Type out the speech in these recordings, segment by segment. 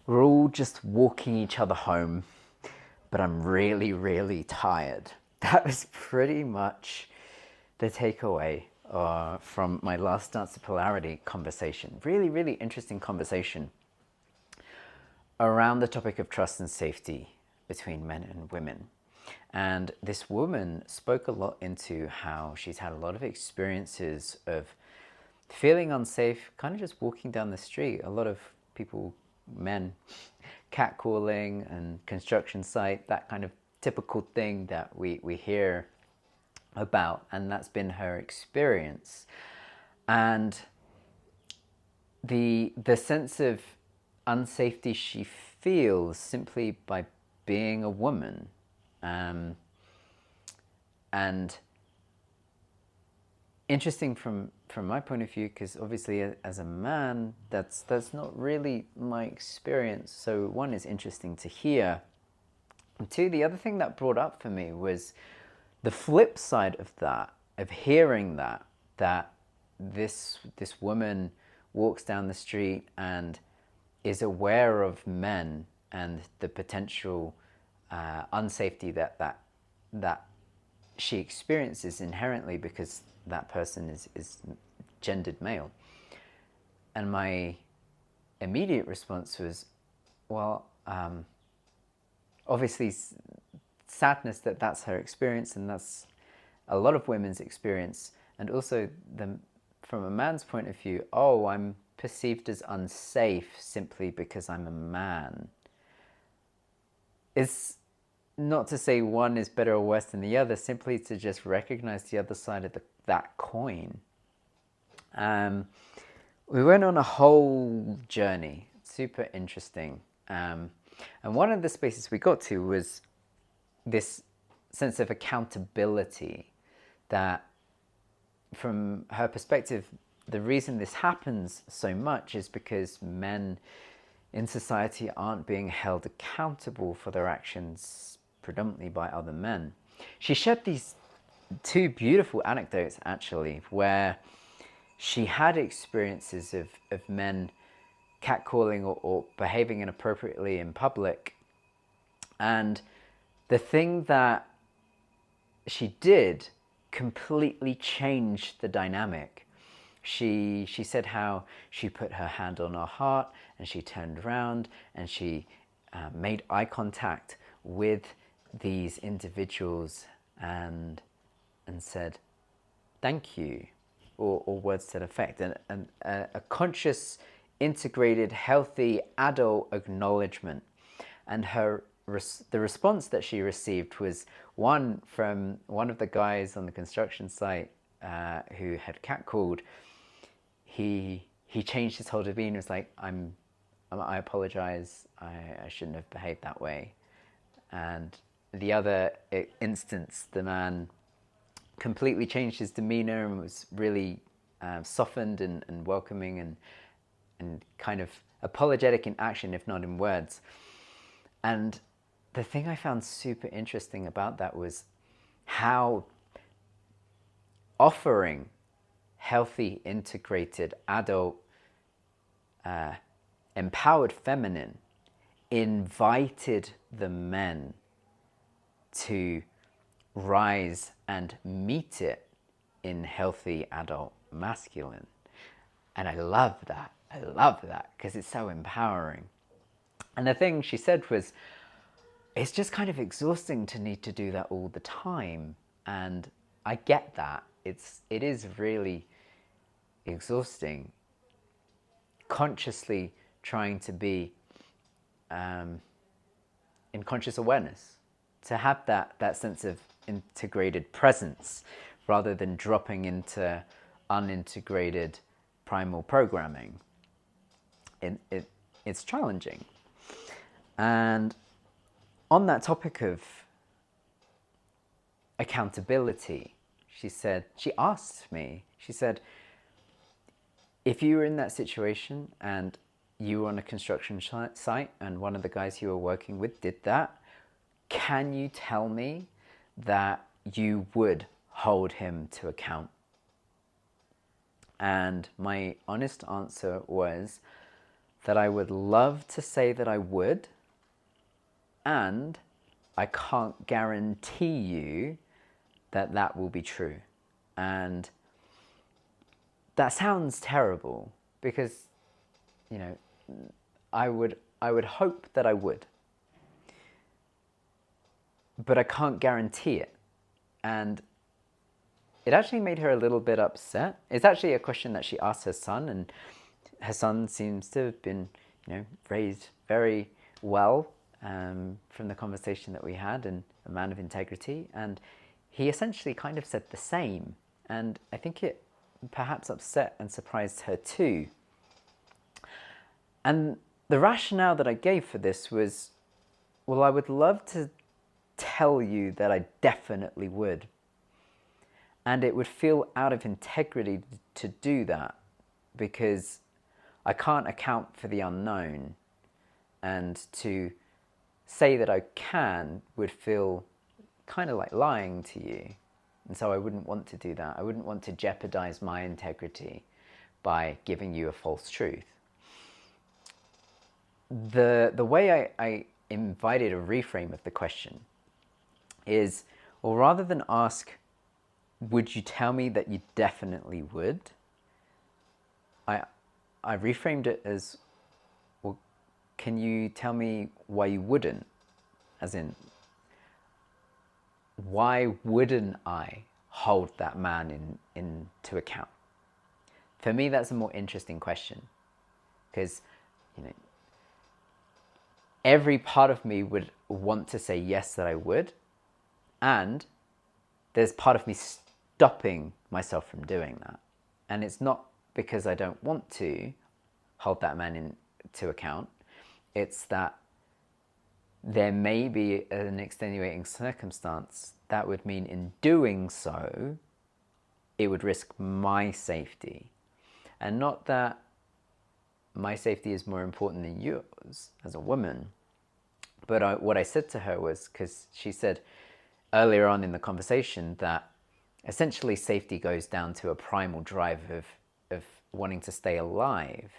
We're all just walking each other home, but I'm really, really tired. That was pretty much the takeaway from my last Dance to Polarity conversation. Really, really interesting conversation around the topic of trust and safety between men and women. And this woman spoke a lot into how she's had a lot of experiences of feeling unsafe, kind of just walking down the street. A lot of people, men, catcalling and construction site, that kind of typical thing that we hear about. And that's been her experience. And the sense of unsafety she feels simply by being a woman. And interesting from my point of view, because obviously as a man, that's not really my experience. So one, is interesting to hear. And two, the other thing that brought up for me was the flip side of that, of hearing that this woman walks down the street and is aware of men and the potential unsafety that she experiences inherently because that person is gendered male. And my immediate response was, well, obviously sadness that that's her experience, and that's a lot of women's experience. And also from a man's point of view, oh, I'm perceived as unsafe simply because I'm a man. It's not to say one is better or worse than the other, simply to just recognize the other side of that coin. We went on a whole journey, super interesting. And one of the spaces we got to was this sense of accountability, that from her perspective, the reason this happens so much is because men in society aren't being held accountable for their actions predominantly by other men. She shared these two beautiful anecdotes, actually, where she had experiences of men catcalling or behaving inappropriately in public. And the thing that she did completely changed the dynamic. She said how she put her hand on her heart and she turned around and she made eye contact with these individuals and said, thank you, or words to that effect. And a conscious, integrated, healthy, adult acknowledgement. And the response that she received was one from one of the guys on the construction site who had catcalled. He changed his whole demeanor. It was like, I apologize. I shouldn't have behaved that way. And the other instance, the man completely changed his demeanor and was really softened and welcoming and kind of apologetic in action, if not in words. And the thing I found super interesting about that was how offering healthy, integrated, adult, empowered feminine invited the men to rise and meet it in healthy, adult, masculine. And I love that. I love that because it's so empowering. And the thing she said was, it's just kind of exhausting to need to do that all the time. And I get that. It is really exhausting. Consciously trying to be in conscious awareness, to have that sense of integrated presence rather than dropping into unintegrated primal programming. It's challenging. And on that topic of accountability, she asked me, if you were in that situation and you were on a construction site and one of the guys you were working with did that, can you tell me that you would hold him to account? And my honest answer was, that I would love to say that I would, and I can't guarantee you that that will be true. And that sounds terrible because, you know, I would hope that I would, but I can't guarantee it. And it actually made her a little bit upset. It's actually a question that she asked her son, and her son seems to have been, you know, raised very well from the conversation that we had, and a man of integrity. And he essentially kind of said the same. And I think it perhaps upset and surprised her too. And the rationale that I gave for this was, well, I would love to tell you that I definitely would. And it would feel out of integrity to do that because I can't account for the unknown. And to say that I can would feel kind of like lying to you. And so I wouldn't want to do that. I wouldn't want to jeopardize my integrity by giving you a false truth. The way I invited a reframe of the question is, well, rather than ask, would you tell me that you definitely would? I reframed it as, well, can you tell me why you wouldn't? As in, why wouldn't I hold that man into account? For me, that's a more interesting question, because, you know, every part of me would want to say yes, that I would, and there's part of me stopping myself from doing that. And it's not because I don't want to hold that man into account. It's that there may be an extenuating circumstance that would mean in doing so, it would risk my safety. And not that my safety is more important than yours as a woman. But what I said to her was, because she said earlier on in the conversation that essentially safety goes down to a primal drive of wanting to stay alive,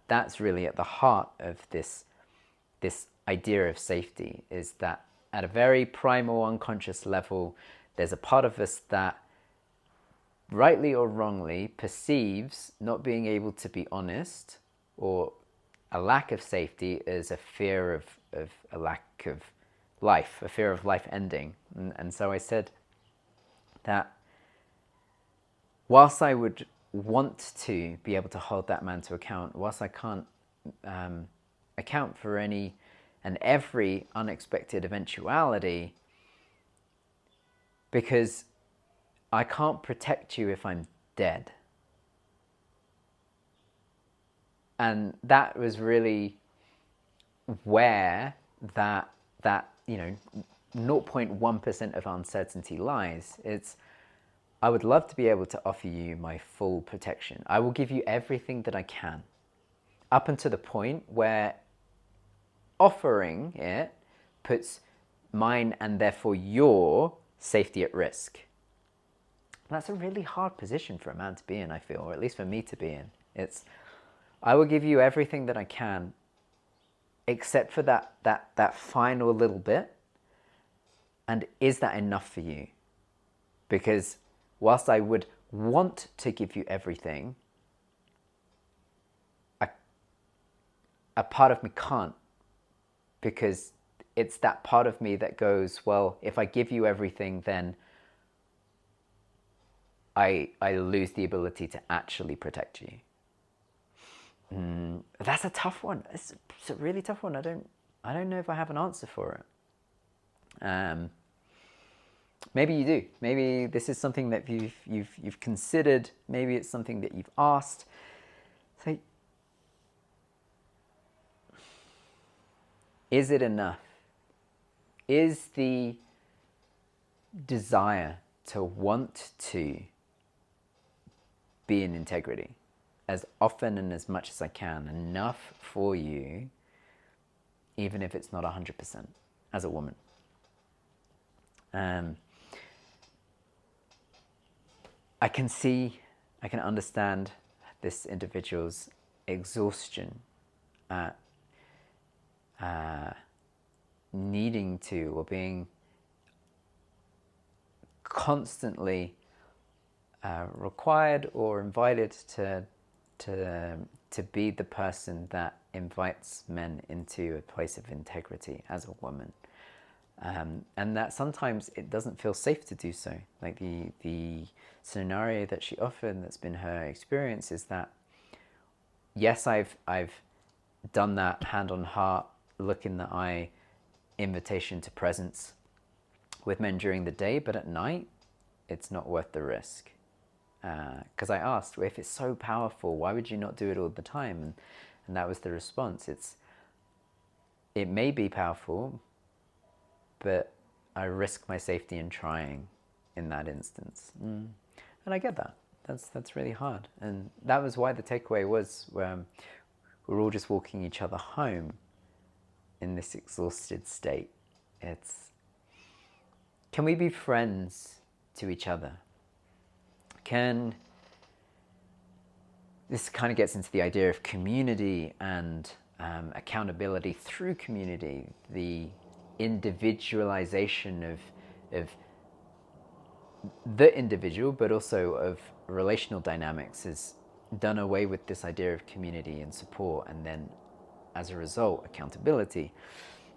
that's really at the heart of this idea of safety, is that at a very primal unconscious level, there's a part of us that, rightly or wrongly, perceives not being able to be honest or a lack of safety as a fear of a lack of life, a fear of life ending. And so I said that whilst I would want to be able to hold that man to account, whilst I can't account for any and every unexpected eventuality, because I can't protect you if I'm dead. And that was really where that 0.1% of uncertainty lies. It's, I would love to be able to offer you my full protection. I will give you everything that I can, up until the point where offering it puts mine and therefore your safety at risk. That's a really hard position for a man to be in, I feel, or at least for me to be in. It's, I will give you everything that I can, except for that final little bit. And is that enough for you? Because whilst I would want to give you everything, a part of me can't, because it's that part of me that goes, well, if I give you everything, then I lose the ability to actually protect you. That's a tough one. It's a really tough one. I don't know if I have an answer for it. Maybe you do. Maybe this is something that you've considered. Maybe it's something that you've asked. So, is it enough? Is the desire to want to be in integrity as often and as much as I can enough for you, even if it's not 100% as a woman? I can understand this individual's exhaustion at needing to, or being constantly required or invited to be the person that invites men into a place of integrity as a woman. And that sometimes it doesn't feel safe to do so. Like the scenario that she offered, that's been her experience, is that yes, I've done that hand on heart, look in the eye, invitation to presence with men during the day, but at night it's not worth the risk. Because I asked, well, if it's so powerful, why would you not do it all the time? And that was the response. It may be powerful, but I risk my safety in trying in that instance. And I get that. That's really hard. And that was why the takeaway was we're all just walking each other home in this exhausted state. Can we be friends to each other? This kind of gets into the idea of community and accountability through community, the individualization of the individual, but also of relational dynamics, has done away with this idea of community and support, and then as a result, accountability.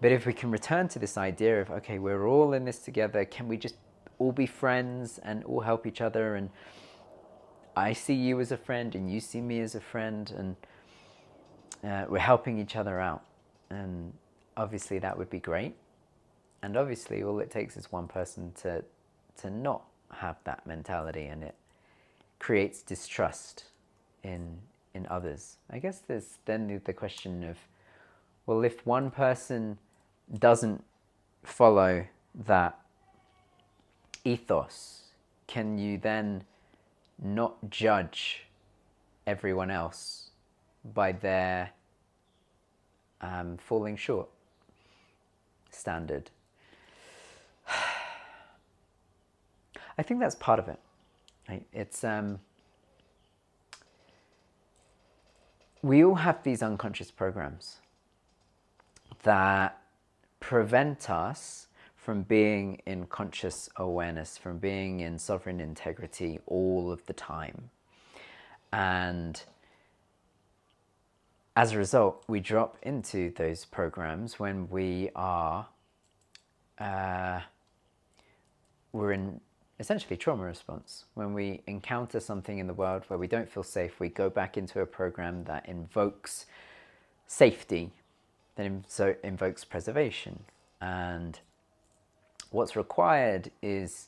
But if we can return to this idea of, okay, we're all in this together, can we just all be friends and all help each other? And I see you as a friend and you see me as a friend, and we're helping each other out. And obviously that would be great. And obviously all it takes is one person to not have that mentality, and it creates distrust in others. I guess there's then the question of, well, if one person doesn't follow that ethos, can you then not judge everyone else by their falling short standard? I think that's part of it. Right? It's we all have these unconscious programs that prevent us from being in conscious awareness, from being in sovereign integrity all of the time. And as a result, we drop into those programs when we are we're in essentially trauma response. When we encounter something in the world where we don't feel safe, we go back into a program that invokes safety, that invokes preservation. And what's required is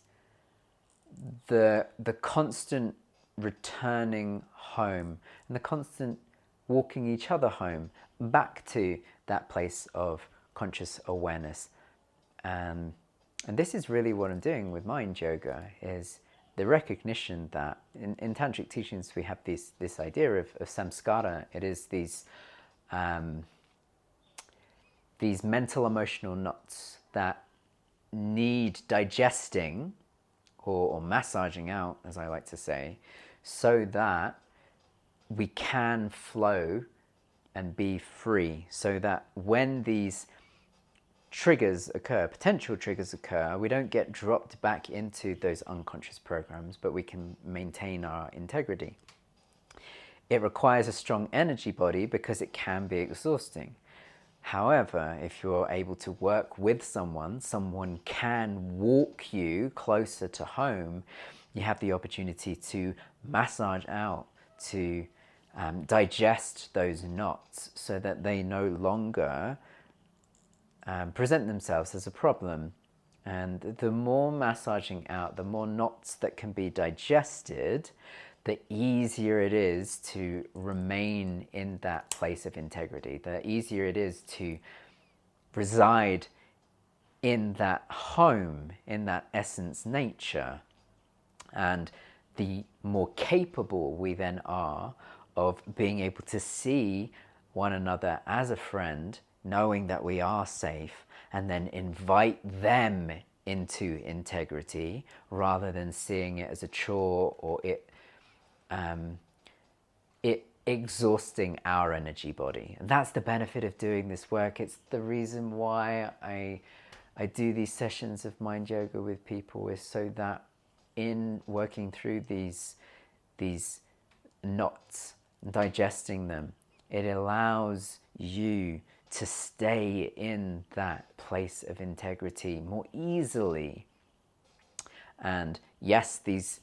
the constant returning home and the constant walking each other home back to that place of conscious awareness. And this is really what I'm doing with mind yoga, is the recognition that in tantric teachings we have this idea of samskara. It is these mental emotional knots that need digesting or massaging out, as I like to say, so that we can flow and be free, so that when these triggers occur, potential triggers occur, we don't get dropped back into those unconscious programs, but we can maintain our integrity. It requires a strong energy body because it can be exhausting. However, if you're able to work with someone can walk you closer to home. You have the opportunity to massage out, to digest those knots so that they no longer present themselves as a problem. And the more massaging out, the more knots that can be digested, the easier it is to remain in that place of integrity, the easier it is to reside in that home, in that essence nature. And the more capable we then are of being able to see one another as a friend, knowing that we are safe, and then invite them into integrity rather than seeing it as a chore or it exhausting our energy body. And that's the benefit of doing this work. It's the reason why I do these sessions of mind yoga with people, is so that in working through these knots, digesting them, it allows you to stay in that place of integrity more easily. And yes, these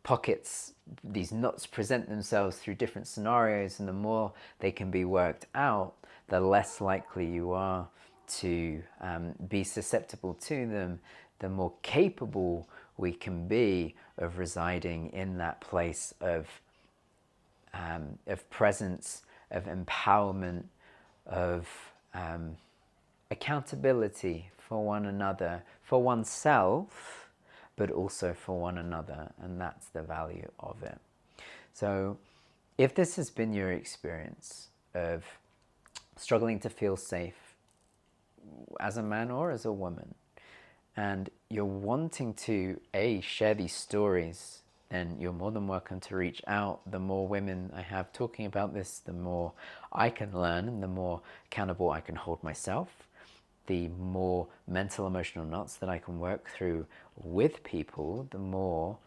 pockets, these knots present themselves through different scenarios, and the more they can be worked out, the less likely you are to be susceptible to them, the more capable we can be of residing in that place of presence, of empowerment, of accountability for one another, for oneself, but also for one another. And that's the value of it. So if this has been your experience of struggling to feel safe as a man or as a woman, and you're wanting to share these stories, then you're more than welcome to reach out. The more women I have talking about this, the more I can learn, and the more accountable I can hold myself, the more mental, emotional knots that I can work through with people, the more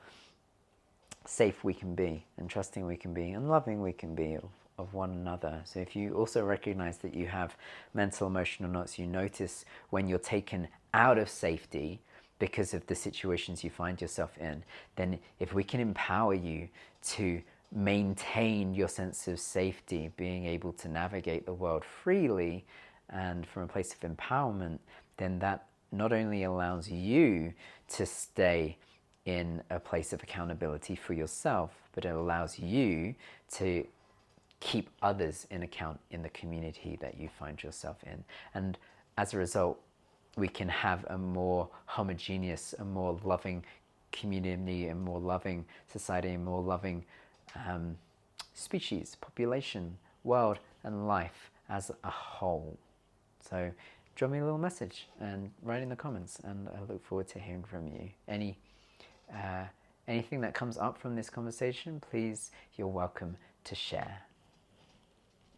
safe we can be, and trusting we can be, and loving we can be of one another. So if you also recognize that you have mental, emotional knots, you notice when you're taken out of safety because of the situations you find yourself in, then if we can empower you to maintain your sense of safety, being able to navigate the world freely and from a place of empowerment, then that not only allows you to stay in a place of accountability for yourself, but it allows you to keep others in account in the community that you find yourself in. And as a result, we can have a more homogeneous, a more loving community, a more loving society, a more loving species, population, world, and life as a whole. So drop me a little message and write in the comments, and I look forward to hearing from you. Anything that comes up from this conversation, please, you're welcome to share.